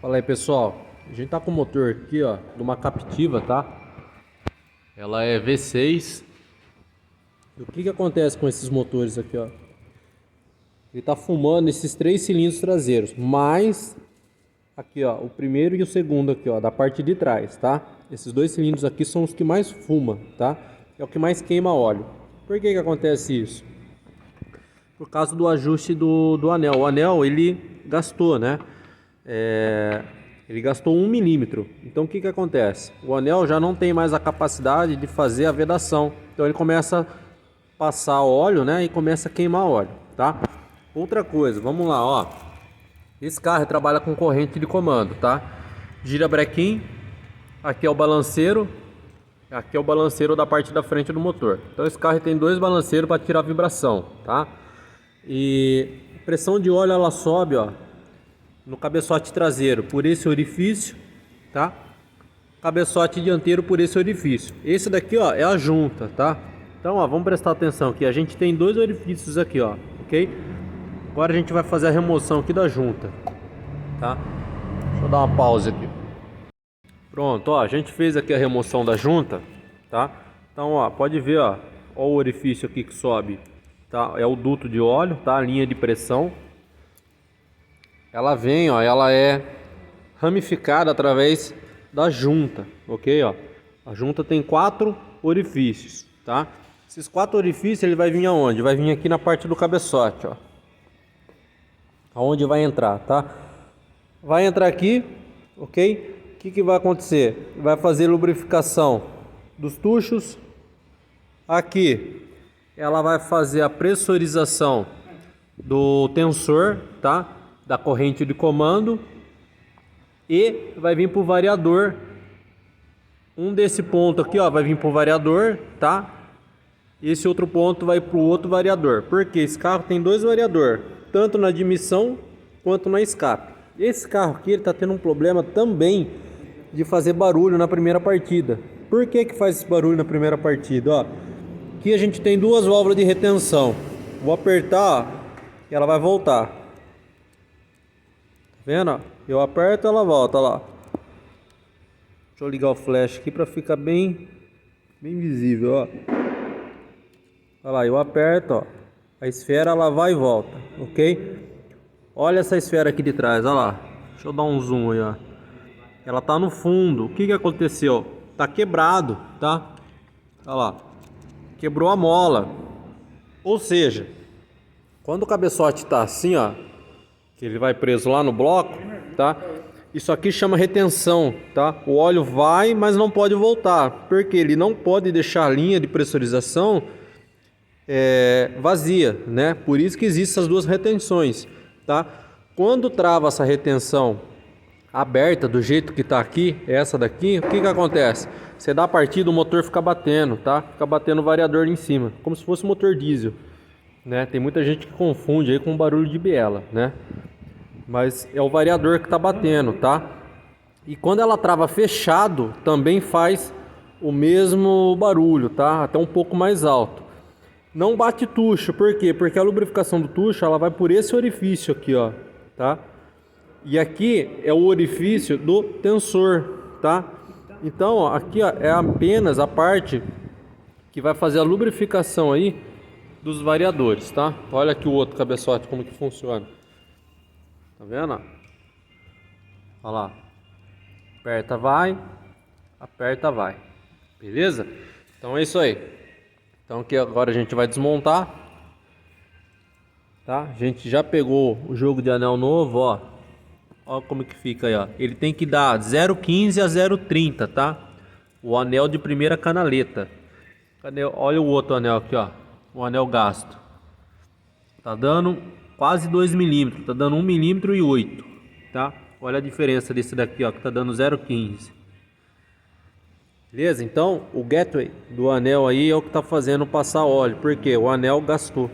Fala aí, pessoal, a gente tá com o motor aqui, ó, de uma Captiva, tá? Ela é V6. E o que acontece com esses motores aqui, ó? Ele tá fumando esses 3 cilindros traseiros, mais aqui, ó, o primeiro e o segundo aqui, ó, da parte de trás, tá? Esses 2 cilindros aqui são os que mais fuma, tá? É o que mais queima óleo. Por que acontece isso? Por causa do ajuste do anel. O anel, ele gastou, né? Ele gastou 1 milímetro. Então o que acontece? O anel já não tem mais a capacidade de fazer a vedação. Então ele começa a passar óleo, né? E começa a queimar óleo, tá? Outra coisa, vamos lá, ó. Esse carro trabalha com corrente de comando, tá? Gira brequim. Aqui é o balanceiro. Aqui é o balanceiro da parte da frente do motor. Então esse carro tem 2 balanceiros para tirar a vibração, tá? E a pressão de óleo ela sobe, ó, no cabeçote traseiro por esse orifício, tá? Cabeçote dianteiro por esse orifício. Esse daqui, ó, é a junta, tá? Então, ó, vamos prestar atenção aqui. A gente tem 2 orifícios aqui, ó, ok? Agora a gente vai fazer a remoção aqui da junta, tá? Deixa eu dar uma pausa aqui. Pronto, ó, a gente fez aqui a remoção da junta, tá? Então, ó, pode ver, ó o orifício aqui que sobe, tá? É o duto de óleo, tá? A linha de pressão. Ela vem, ó, ela é ramificada através da junta, ok, ó? A junta tem 4 orifícios, tá? Esses 4 orifícios ele vai vir aonde? Vai vir aqui na parte do cabeçote, ó. Aonde vai entrar, tá? Vai entrar aqui, ok? O que vai acontecer? Vai fazer lubrificação dos tuchos. Aqui ela vai fazer a pressurização do tensor, tá? Da corrente de comando. E vai vir para o variador. Desse ponto aqui, ó, vai vir para o variador, tá? Esse outro ponto vai para o outro variador. Porque esse carro tem 2 variadores, tanto na admissão quanto na escape. Esse carro aqui ele está tendo um problema também de fazer barulho na primeira partida. Por que faz esse barulho na primeira partida? Ó, aqui a gente tem 2 válvulas de retenção. Vou apertar, ó, e ela vai voltar. Tá vendo? Ó? Eu aperto, ela volta, ó lá. Deixa eu ligar o flash aqui para ficar bem visível, ó. Olha lá, eu aperto, ó. A esfera ela vai e volta, ok? Olha essa esfera aqui de trás, olha lá. Deixa eu dar um zoom aí, ó. Ela tá no fundo. O que aconteceu? Tá quebrado, tá? Olha lá. Quebrou a mola. Ou seja, quando o cabeçote tá assim, ó, que ele vai preso lá no bloco, tá? Isso aqui chama retenção, tá? O óleo vai, mas não pode voltar, porque ele não pode deixar a linha de pressurização vazia, né? Por isso que existem essas 2 retenções, tá? Quando trava essa retenção aberta do jeito que tá aqui, essa daqui, o que acontece? Você dá a partida, o motor fica batendo, tá? Fica batendo o variador em cima, como se fosse motor diesel, né? Tem muita gente que confunde aí com barulho de biela, né? Mas é o variador que tá batendo, tá? E quando ela trava fechado, também faz o mesmo barulho, tá? Até um pouco mais alto. Não bate tucho, por quê? Porque a lubrificação do tucho, ela vai por esse orifício aqui, ó, tá? E aqui é o orifício do tensor, tá? Então, ó, aqui, ó, é apenas a parte que vai fazer a lubrificação aí dos variadores, tá? Olha aqui o outro cabeçote, como que funciona. Tá vendo? Olha lá. Aperta, vai. Aperta, vai. Beleza? Então é isso aí. Então aqui agora a gente vai desmontar. Tá? A gente já pegou o jogo de anel novo, ó. Ó como que fica aí, ó. Ele tem que dar 0,15 a 0,30, tá? O anel de primeira canaleta. Olha o outro anel aqui, ó. O anel gasto. Tá dando quase 2 milímetros, tá dando 1,8 milímetro, tá? Olha a diferença desse daqui, ó, que tá dando 0,15. Beleza? Então, o gateway do anel aí é o que tá fazendo passar óleo, porque o anel gastou.